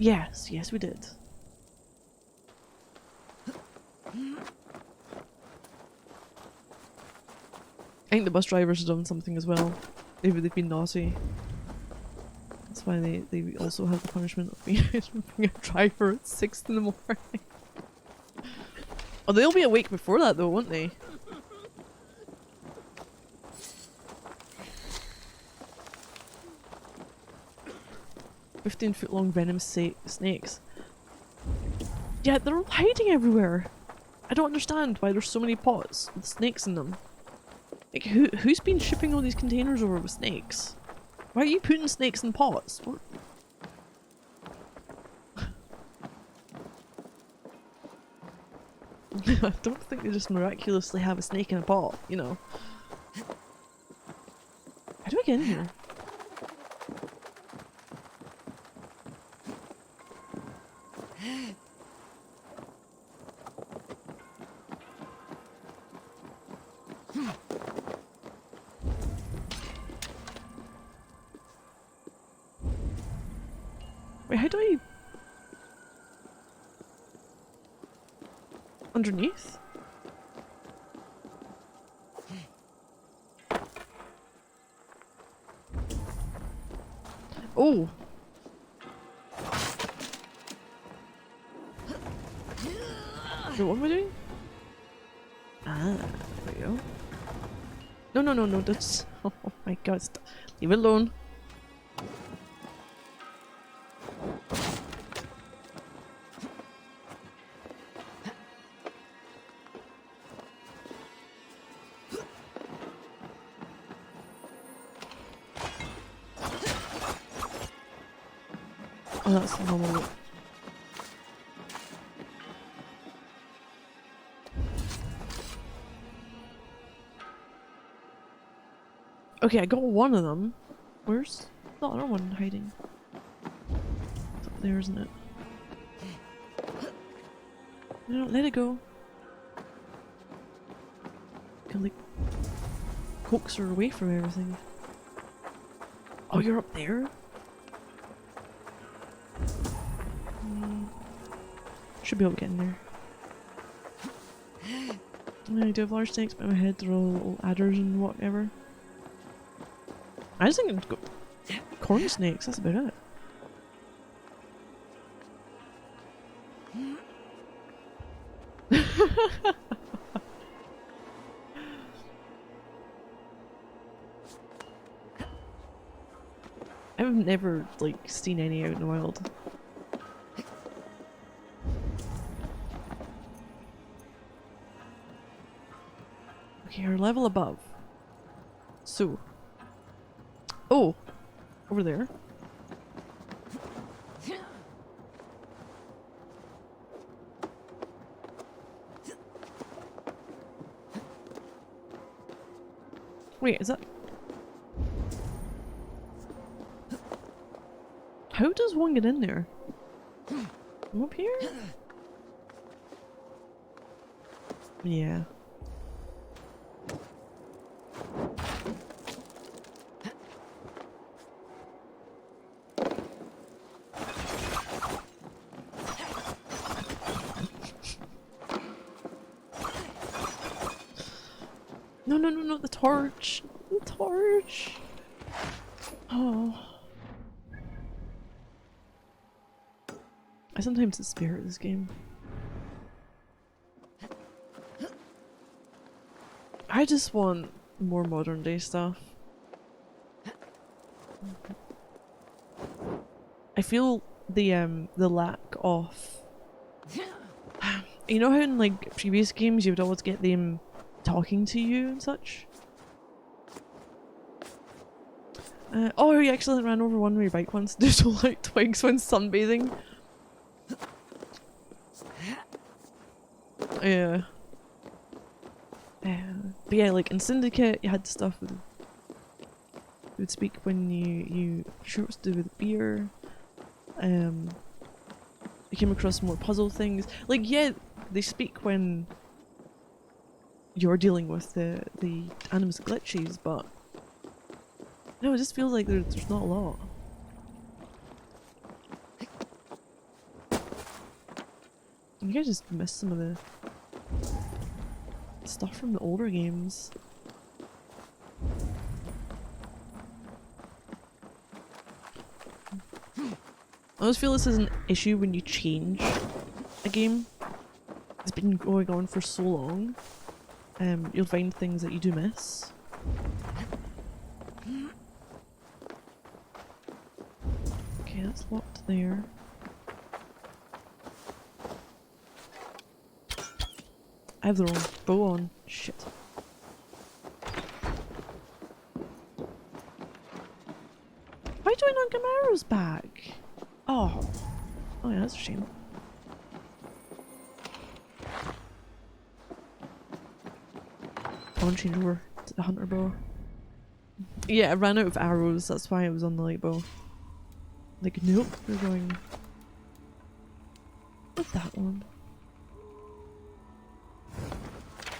Yes, yes we did. I think the bus drivers have done something as well. They've been naughty. That's why they also have the punishment of being a driver at 6 in the morning. Oh, they'll be awake before that though, won't they? "15-foot-long venomous snakes." Yeah, they're all hiding everywhere. I don't understand why there's so many pots with snakes in them. Like, who's been shipping all these containers over with snakes? Why are you putting snakes in pots? What? I don't think they just miraculously have a snake in a pot, you know. How do I get in here? Wait, how do I... Underneath? Oh! Wait, what am I doing? Ah, there we go. No, no, no, no, that's... Oh my god, leave it alone. Oh, that's the normal look. Okay, I got one of them. Where's the other one hiding? It's up there, isn't it? No, let it go. Can like coax her away from everything. Oh, you're up there? Should be able to get in there. I do have large snakes, but in my head they're all little adders and whatever. I just think I've got corn snakes, that's about it. I've never, like, seen any out in the wild. Okay, our level above. So. Oh! Over there. Wait, is that... How does one get in there? I'm up here? Yeah. No, no, no, no, the torch! The torch! Oh. I sometimes despair at this game. I just want more modern day stuff. I feel the lack of... You know how in like previous games you would always get them talking to you and such? Oh, you actually ran over one of your bike once. There's like twigs when sunbathing. Yeah. But yeah, like in Syndicate you had stuff with... You would speak when you sure what to do with beer. You came across more puzzle things. Like, yeah, they speak when you're dealing with the animus glitches, but no, it just feels like there's not a lot. I think I just missed some of the stuff from the older games. I always feel this is an issue when you change a game. It's been going on for so long. You'll find things that you do miss. Okay, that's locked there. I have the wrong bow on. Shit. Why do I not get my arrows back? Oh. Oh yeah, that's a shame. I want to change over to the hunter bow. Yeah, I ran out of arrows, that's why I was on the light bow. Like, nope, we're going with that one.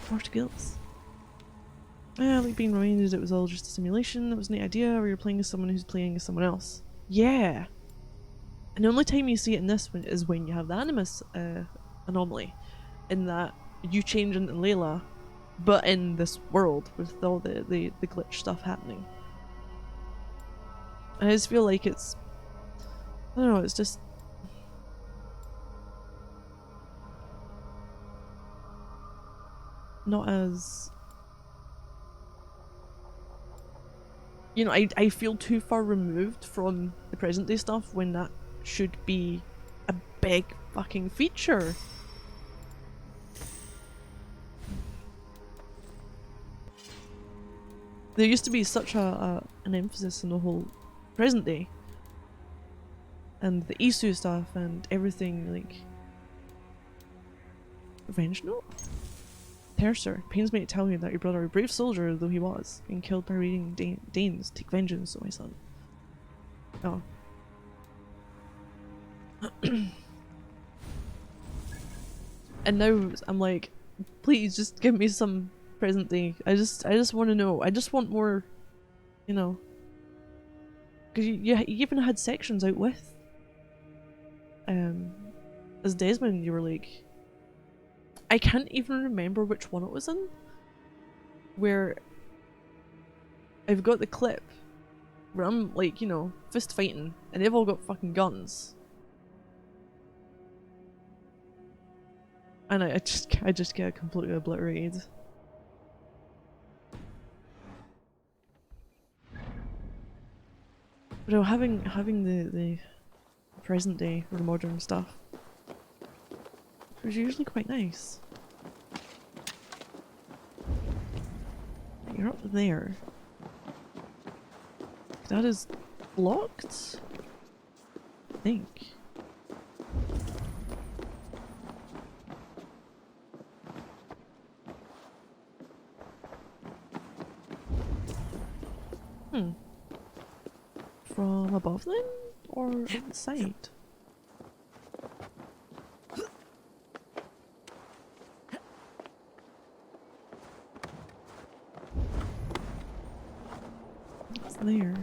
More skills. Yeah, like being reminded it was all just a simulation, it was a neat idea where you're playing as someone who's playing as someone else. Yeah! And the only time you see it in this one is when you have the Animus anomaly. In that you change into Layla, but in this world with all the glitch stuff happening. And I just feel like it's... I don't know, it's just... not as... You know, I feel too far removed from the present day stuff when that should be a big fucking feature. There used to be such an emphasis on the whole present day. And the Isu stuff and everything, like... Revenge note? Tercer, pains me to tell you that your brother, a brave soldier though he was, being killed by raiding Danes, take vengeance on my son. Oh. And now I'm like, please just give me some present day. I just want to know. I just want more, you know. Because you even had sections out with, as Desmond, you were like, I can't even remember which one it was in, where I've got the clip where I'm like, you know, fist fighting, and they've all got fucking guns. And I just get completely obliterated. But no, having the present day or the modern stuff was usually quite nice. You're up there. That is locked? I think. From above then? Or on the side? What's there?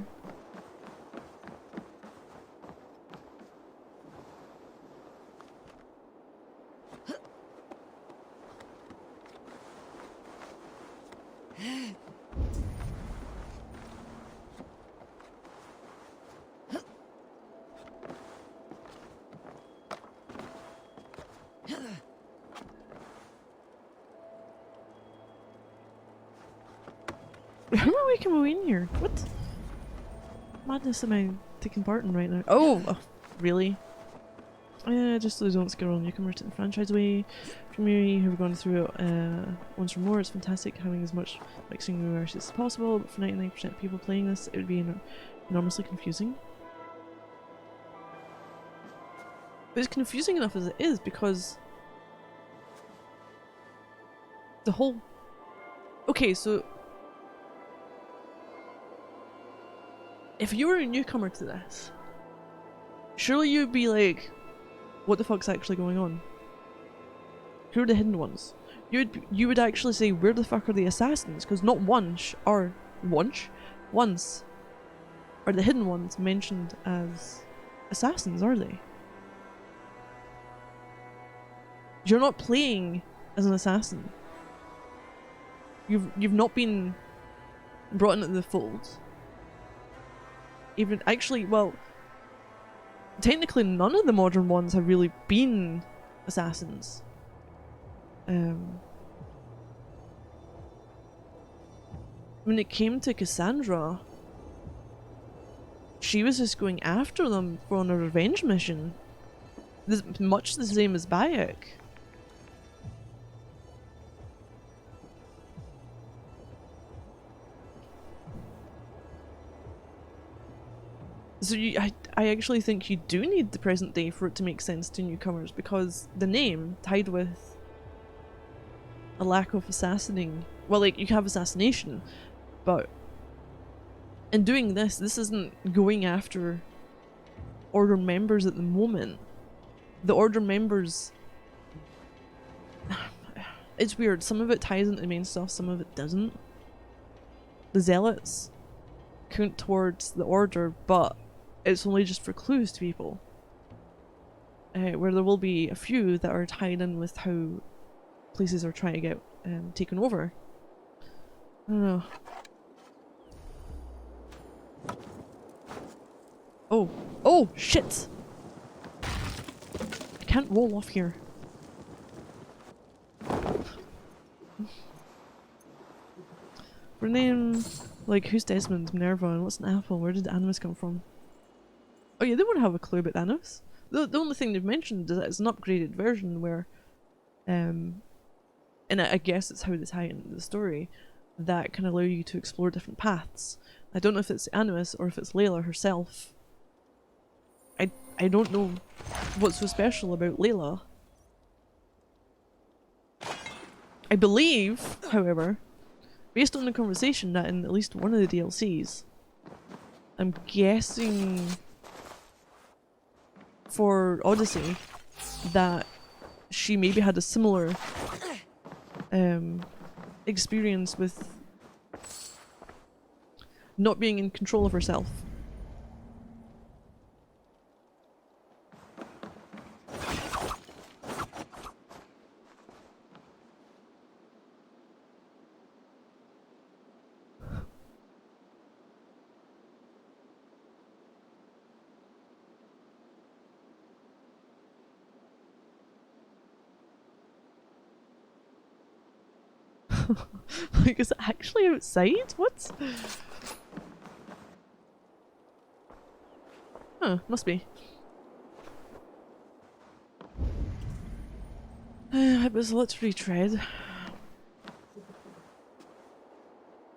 How am I making my way in here? What madness am I taking part in right now? Oh, really? Just so they don't scare all newcomers to the franchise way. For me, who have gone through it once or more, it's fantastic having as much mixing universes as possible, but for 99% of people playing this, it would be enormously confusing. But it's confusing enough as it is because the whole... Okay, so if you were a newcomer to this, surely you'd be like, what the fuck's actually going on? Who are the hidden ones? You would actually say, where the fuck are the assassins? Because not once are the hidden ones mentioned as assassins, are they? You're not playing as an assassin. You've not been brought into the fold. Even actually, well, technically none of the modern ones have really been assassins. When it came to Cassandra, she was just going after them for on a revenge mission. This much the same as Bayek. So I actually think you do need the present day for it to make sense to newcomers, because the name tied with a lack of assassinating, well, like, you have assassination, but in doing this isn't going after Order members at the moment. The Order members, it's weird, some of it ties into the main stuff, some of it doesn't. The Zealots count towards the Order, but it's only just for clues to people. Where there will be a few that are tied in with how places are trying to get taken over. I don't know. Oh. Oh, shit! I can't roll off here. For name, like, who's Desmond, Minerva, and what's an apple? Where did Animus come from? Oh yeah, they won't have a clue about Animus. The only thing they've mentioned is that it's an upgraded version where, and I guess it's how they tie into the story, that can allow you to explore different paths. I don't know if it's Animus or if it's Layla herself. I don't know what's so special about Layla. I believe, however, based on the conversation, that in at least one of the DLCs, I'm guessing for Odyssey, that she maybe had a similar experience with not being in control of herself. Like, is it actually outside? What? Huh, must be. It was a lot to retread.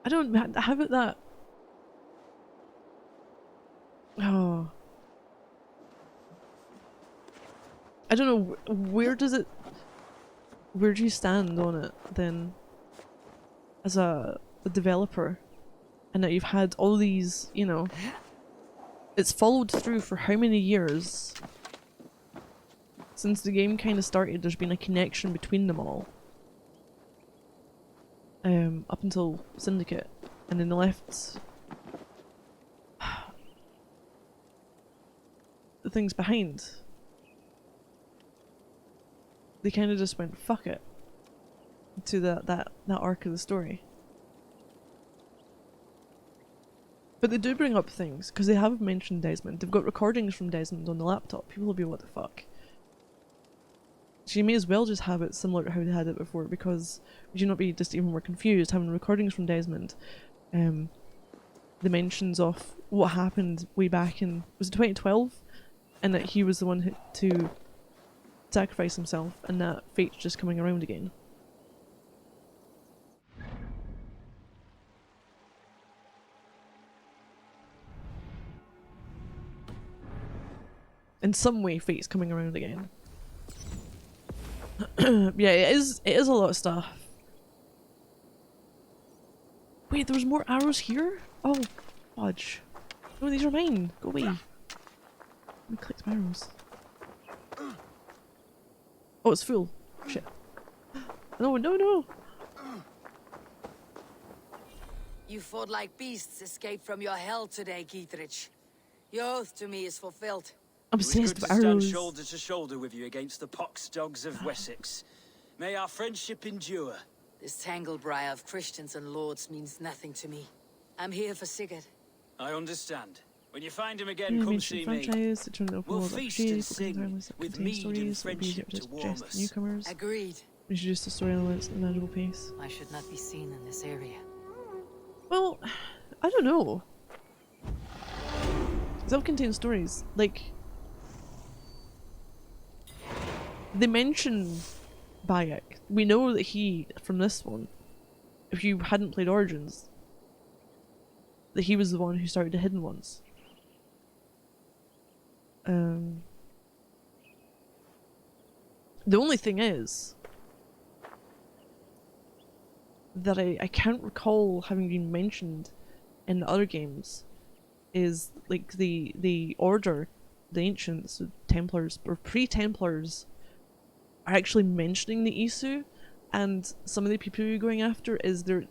I don't have it that... Oh. I don't know, where does it... Where do you stand on it, then? As a developer, and that you've had all these, you know, it's followed through for how many years? Since the game kind of started, there's been a connection between them all. Up until Syndicate, and then they left the things behind. They kind of just went, fuck it, to that arc of the story. But they do bring up things, because they have mentioned Desmond. They've got recordings from Desmond on the laptop. People will be, what the fuck? So you may as well just have it similar to how they had it before, because would you not be just even more confused having recordings from Desmond? The mentions of what happened way back in, was it 2012? And that he was the one to sacrifice himself, and that fate's just coming around again. In some way, fate's coming around again. Yeah, it is a lot of stuff. Wait, there was more arrows here? Oh, fudge. No, these are mine. Go away. Let me collect my arrows. Oh, it's full. Shit. No, no, no! You fought like beasts, escaped from your hell today, Keithrich. Your oath to me is fulfilled. It was good obsessed to with stand arrows. shoulder to shoulder with you against the pox dogs of Wessex. May our friendship endure. This tanglebriar of Christians and lords means nothing to me. I'm here for Sigurd. I understand. When you find him again, Yeah, come mention see me. franchise, to turn the open We'll world feast and RPG, sing, with mead and stories, it would be easier friendship to to warm suggest us. newcomers. Agreed. Introduce the story elements at a manageable pace. I should not be seen in this area. Well, I don't know. Self-contained stories, like, they mention Bayek. We know that he, from this one, if you hadn't played Origins, that he was the one who started the Hidden Ones. The only thing is that I can't recall having been mentioned in the other games is like the Order, the Ancients, the Templars, or pre-Templars are actually mentioning the Isu, and some of the people you're going after is there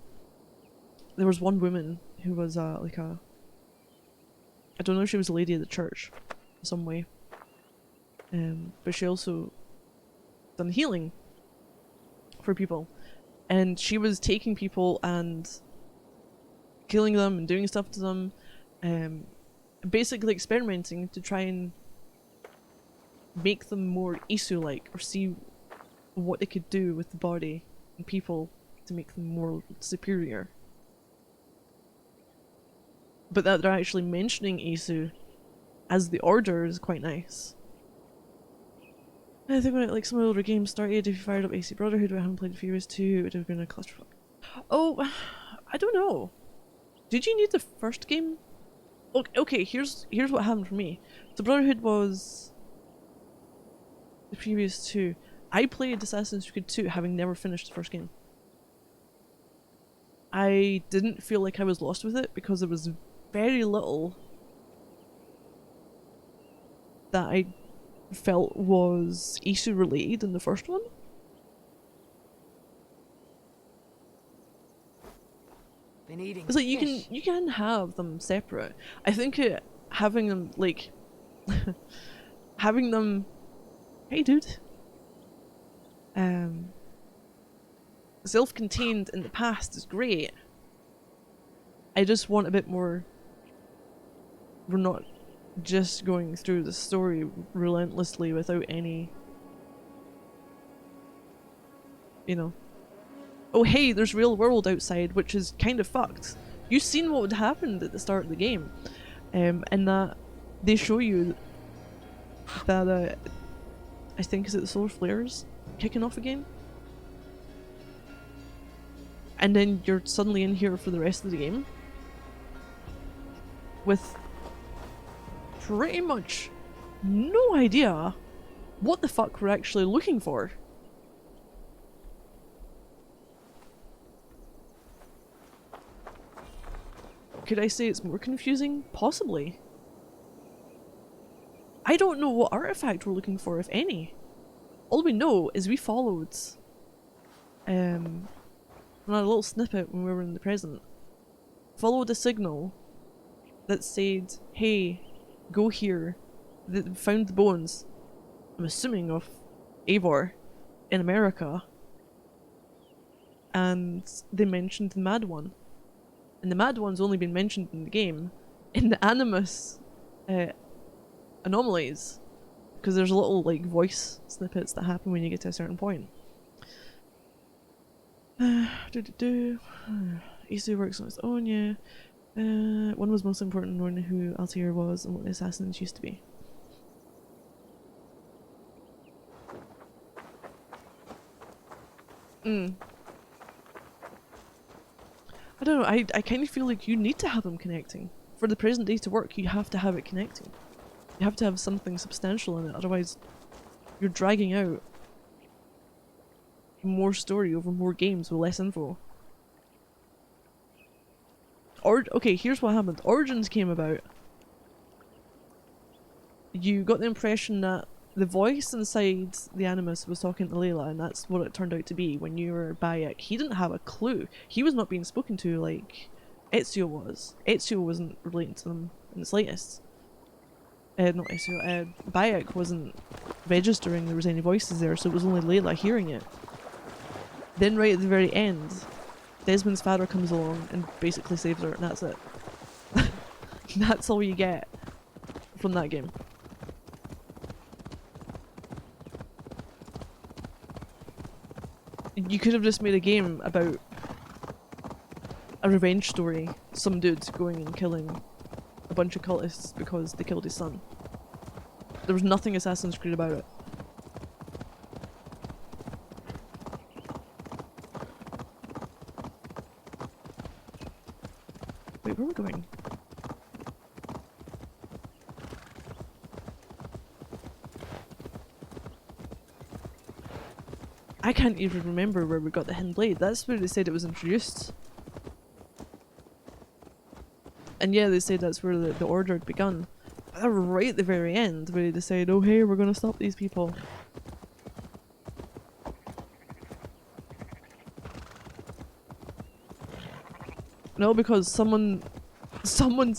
was one woman who was like a, I don't know if she was a lady of the church in some way, but she also done healing for people, and she was taking people and killing them and doing stuff to them, basically experimenting to try and make them more Isu-like, or see what they could do with the body and people to make them more superior. But that they're actually mentioning Isu as the Order is quite nice. I think when like some of the older games started, if you fired up AC Brotherhood but I haven't played Furious 2, it would have been a clusterfuck. Oh, I don't know. Did you need the first game? Okay, here's what happened for me. So Brotherhood was the previous two. I played Assassin's Creed 2 having never finished the first game. I didn't feel like I was lost with it because there was very little that I felt was Isu related in the first one. Been eating It's like fish. you can have them separate. I think having them like having them, hey dude, self-contained in the past is great. I just want a bit more. We're not just going through the story relentlessly without any, you know. Oh hey, there's real world outside, which is kind of fucked. You've seen what would happen at the start of the game, and that they show you that I think is it the solar flares kicking off again, and then you're suddenly in here for the rest of the game with pretty much no idea what the fuck we're actually looking for. Could I say it's more confusing? Possibly. I don't know what artifact we're looking for, if any. All we know is we followed from a little snippet when we were in the present. Followed a signal that said, hey, go here. That found the bones, I'm assuming of Eivor in America. And they mentioned the Mad One. And the Mad One's only been mentioned in the game in the Animus anomalies, because there's little like voice snippets that happen when you get to a certain point. Isu works on its own, yeah. One was most important, knowing who Altair was and what the assassins used to be. I don't know, I kind of feel like you need to have them connecting. For the present day to work, you have to have it connecting. You have to have something substantial in it, otherwise you're dragging out more story over more games with less info. Okay, here's what happened. Origins came about. You got the impression that the voice inside the Animus was talking to Layla, and that's what it turned out to be when you were Bayek. He didn't have a clue. He was not being spoken to like Ezio was. Ezio wasn't relating to them in the slightest. not SEO, Bayek wasn't registering there was any voices there, so it was only Layla hearing it. Then right at the very end, Desmond's father comes along and basically saves her, and that's it. That's all you get from that game. You could have just made a game about a revenge story. Some dude going and killing a bunch of cultists because they killed his son. There was nothing Assassin's Creed about it. Wait, where are we going? I can't even remember where we got the hidden blade. That's where they said it was introduced. And yeah, they said that's where the order had begun. But they're right at the very end where they decide, oh hey, we're gonna stop these people. No, because someone's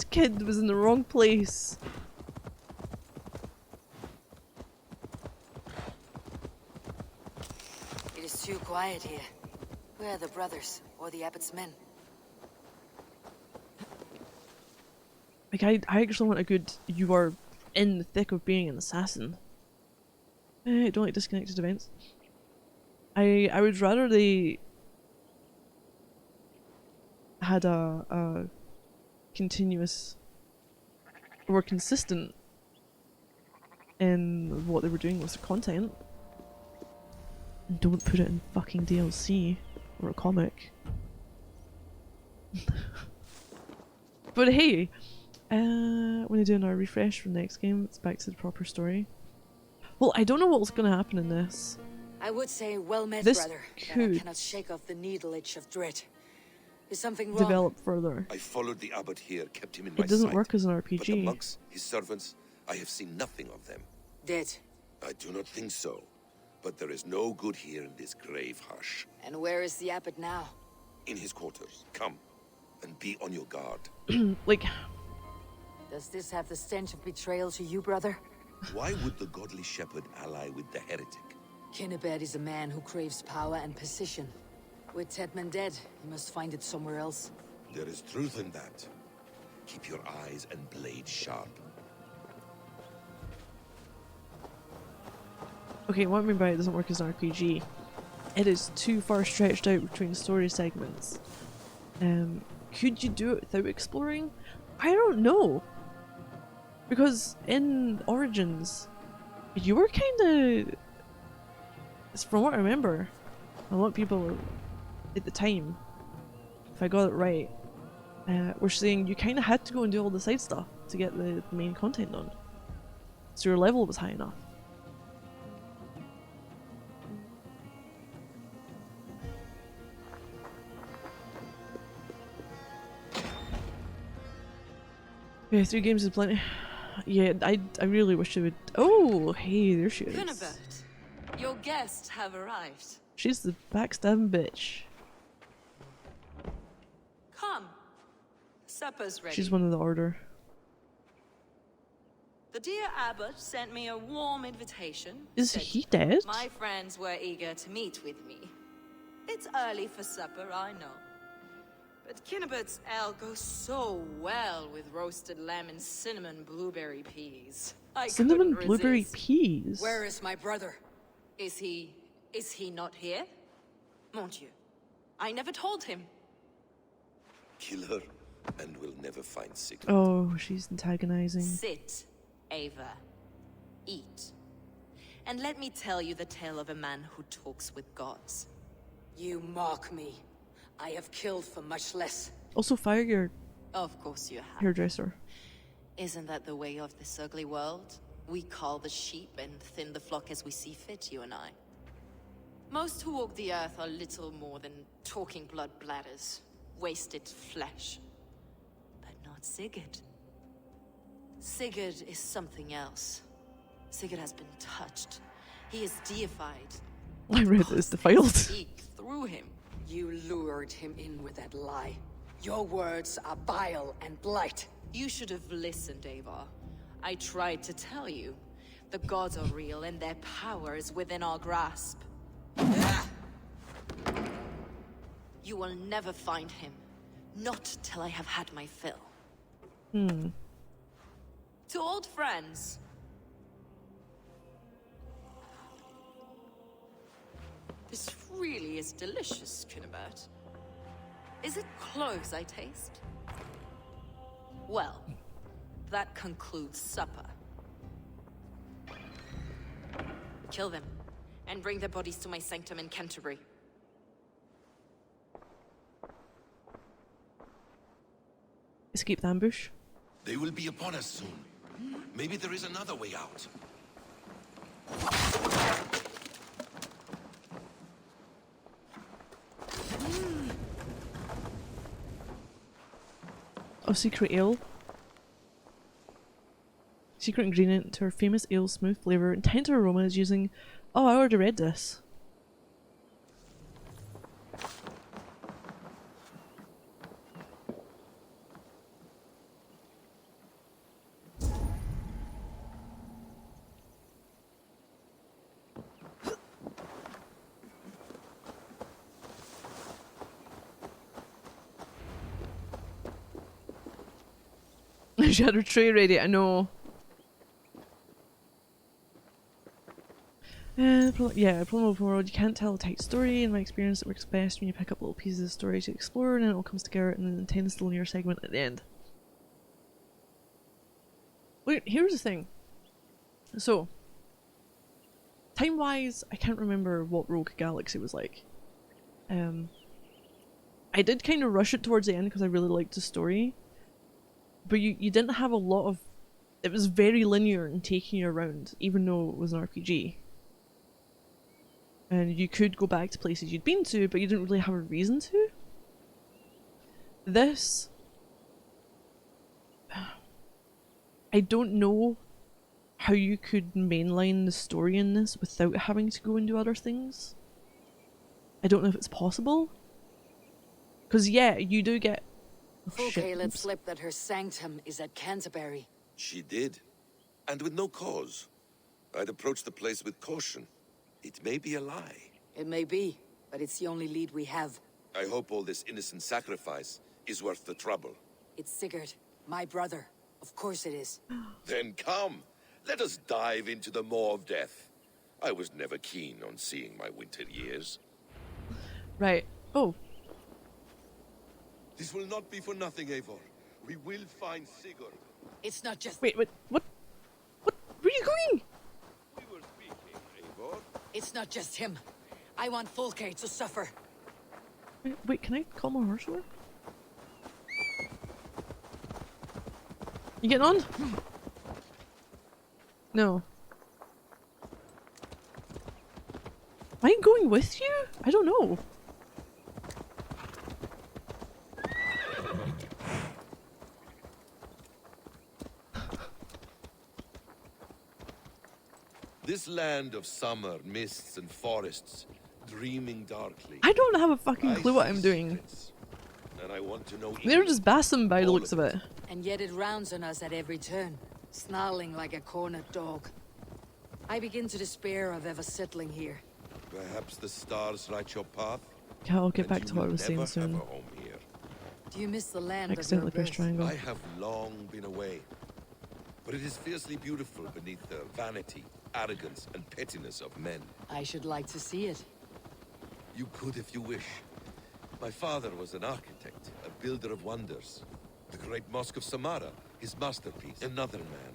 kid was in the wrong place. It is too quiet here. Where are the brothers or the abbot's men? Like, I actually want a good, you are in the thick of being an assassin. I don't like disconnected events. I would rather they had a continuous, or consistent in what they were doing with the content. And don't put it in fucking DLC or a comic. But hey, when you're doing our refresh for the next game, it's back to the proper story. Well, I don't know what's gonna happen in this. I would say well met, This brother. But I could cannot shake off the needle itch of dread. Is something wrong? develop further. I followed the abbot here, kept him in my It doesn't sight. work as an But the RPG. monks, his servants, I have seen nothing of them. Dead. I do not think so. But there is no good here in this grave hush. And where is the abbot now? In his quarters. Come, and be on your guard. Like, Does this have the stench of betrayal to you, brother? Why would the godly shepherd ally with the heretic? Kinnebed is a man who craves power and position. With Tedman dead, he must find it somewhere else. There is truth in that. Keep your eyes and blade sharp. okay, what I mean by it doesn't work as an RPG. It is too far stretched out between story segments. Could you do it without exploring? I don't know. Because in Origins, you were kind of, from what I remember, a lot of people at the time, if I got it right, were saying you kind of had to go and do all the side stuff to get the main content done. So your level was high enough. Yeah, 3 games is plenty. Yeah, I really wish it would. Oh, hey, there she is. Kinnebert, your guests have arrived. She's the backstabbing bitch. Come. Supper's ready. She's one of the order. The dear abbot sent me a warm invitation. Is Said he dead? My friends were eager to meet with me. It's early for supper, I know. But Kinnebert's ale goes so well with roasted lamb and cinnamon blueberry peas. I Cinnamon couldn't blueberry resist. peas. Where is my brother? Is he not here? Mon Dieu. I never told him. Kill her, and we'll never find Sigurd. Oh, she's antagonizing. Sit, Ava. Eat. And let me tell you the tale of a man who talks with gods. You mock me. I have killed for much less. Also, fire your Of course you have. hairdresser. Isn't that the way of this ugly world? We cull the sheep and thin the flock as we see fit, you and I. Most who walk the earth are little more than talking blood bladders, wasted flesh. But not Sigurd. Sigurd is something else. Sigurd has been touched. He is deified. I read this defiled. Speak through him. You lured him in with that lie. Your words are bile and blight. You should have listened, Ava. I tried to tell you. The gods are real and their power is within our grasp. You will never find him. Not till I have had my fill. To old friends. This really is delicious, Kinnebert. Is it cloves I taste? Well, that concludes supper. Kill them, and bring their bodies to my sanctum in Canterbury. Escape the ambush. They will be upon us soon. Maybe there is another way out. Oh, secret ale. Secret ingredient to our famous ale's smooth flavour and tender aroma is using... Oh, I already read this. She had her tray ready, I know. Yeah, problem overall, you can't tell a tight story. In my experience, it works best when you pick up little pieces of story to explore and then it all comes together in an intense linear segment at the end. Wait, here's the thing. So, time-wise, I can't remember what Rogue Galaxy was like. I did kind of rush it towards the end because I really liked the story. But you didn't have a lot of... It was very linear in taking you around, even though it was an RPG. And you could go back to places you'd been to, but you didn't really have a reason to. This... I don't know how you could mainline the story in this without having to go and do other things. I don't know if it's possible. Because yeah, you do get... Fulke let slip that her sanctum is at Canterbury. She did. And with no cause. I'd approach the place with caution. It may be a lie. It may be, but it's the only lead we have. I hope all this innocent sacrifice is worth the trouble. It's Sigurd, my brother. Of course it is. Then come. Let us dive into the maw of death. I was never keen on seeing my winter years. Right. Oh. This will not be for nothing, Eivor. We will find Sigurd. It's not just... Wait, what? What? Where are you going? We were speaking, Eivor. It's not just him. I want Fulke to suffer. Wait, can I call my horse over? You getting on? No. Am I going with you? I don't know. This land of summer, mists and forests, dreaming darkly. I don't have a fucking clue what I I'm see doing. secrets, and I want to know. They're just bassing by the All looks of of it. And yet it rounds on us at every turn, snarling like a cornered dog. I begin to despair of ever settling here. Perhaps the stars write your path. Okay, I'll get and back you to what I will was saying never soon. have a home here. Do you miss the land of your Accidentally pressed birth? triangle. I have long been away, but it is fiercely beautiful beneath the vanity, arrogance, and pettiness of men. I should like to see it. You could if you wish. My father was an architect, a builder of wonders. The great Mosque of Samarra, his masterpiece. Another man,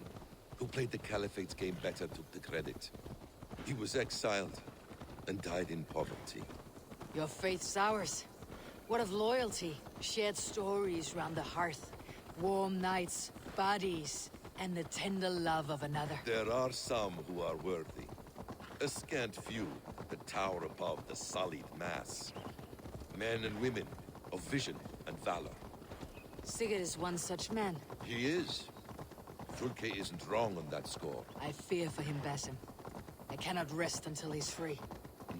who played the Caliphate's game better, took the credit. He was exiled and died in poverty. Your faith's ours. What of loyalty? Shared stories round the hearth. Warm nights, bodies, and the tender love of another. There are some who are worthy. A scant few that tower above the sullied mass. Men and women of vision and valor. Sigurd is one such man. He is. Fulke isn't wrong on that score. I fear for him, Basim. I cannot rest until he's free.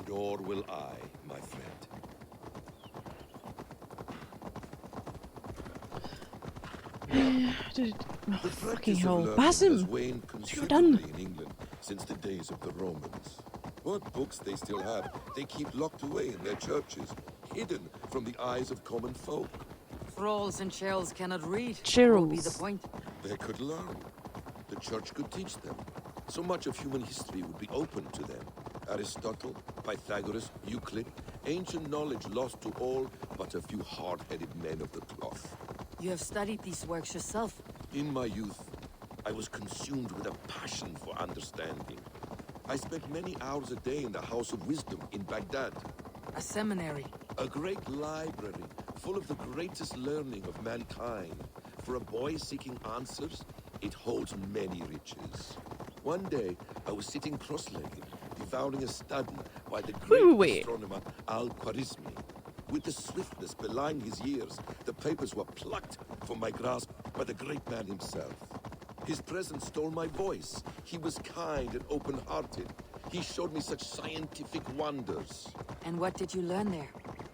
Nor will I, my friend. Oh, The fucking practice of hell. learning Basim! has waned You're done. considerably in England since the days of the Romans. What books they still have, they keep locked away in their churches, hidden from the eyes of common folk. Thralls and churls cannot read. Churls. What would be the point? They could learn. The church could teach them. So much of human history would be open to them. Aristotle, Pythagoras, Euclid, ancient knowledge lost to all but a few hard-headed men of the cloth. You have studied these works yourself. In my youth, I was consumed with a passion for understanding. I spent many hours a day in the House of Wisdom in Baghdad. A seminary. A great library full of the greatest learning of mankind. For a boy seeking answers, it holds many riches. One day, I was sitting cross-legged, devouring a study by the great Wait. astronomer Al-Khwarizmi. With the swiftness belying his years, the papers were plucked from my grasp by the great man himself. His presence stole my voice. He was kind and open-hearted. He showed me such scientific wonders. And what did you learn there?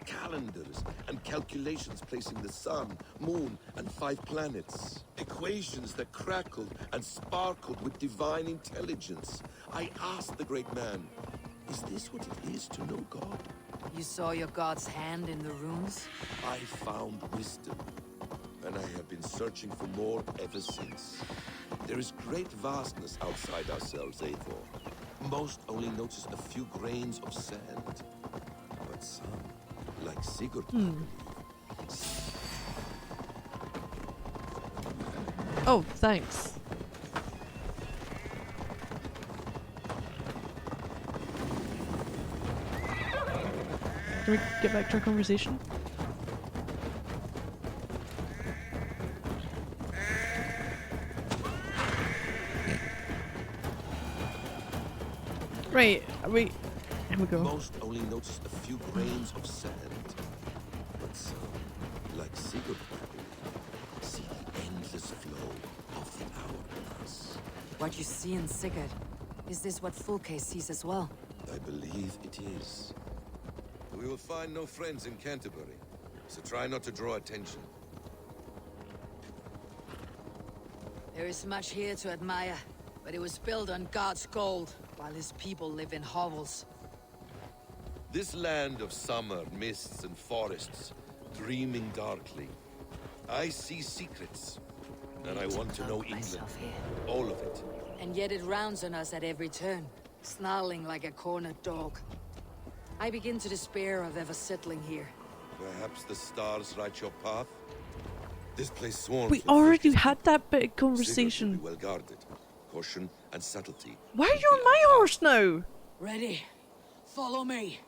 Calendars and calculations placing the sun, moon, and 5 planets. Equations that crackled and sparkled with divine intelligence. I asked the great man, is this what it is to know God? You saw your god's hand in the runes? I found wisdom, and I have been searching for more ever since. There is great vastness outside ourselves, Eivor. Most only notice a few grains of sand. But some, like Sigurd, I believe. Oh, thanks. Can we get back to our conversation? Right, wait. Here we go. Most only notice a few grains of sand. But some, like Sigurd, I believe, see the endless flow of the hourglass. What you see in Sigurd. Is this what Fulke sees as well? I believe it is. We will find no friends in Canterbury, so try not to draw attention. There is much here to admire, but it was built on God's gold, while his people live in hovels. This land of summer, mists and forests, dreaming darkly. I see secrets, and I want to know England. Myself here. All of it. And yet it rounds on us at every turn, snarling like a cornered dog. I begin to despair of ever settling here. Perhaps the stars write your path? This place swarms We with already vicious had that bit of Sigurd will conversation. be well guarded. Caution and subtlety. Why are you on my horse now? Ready? Follow me.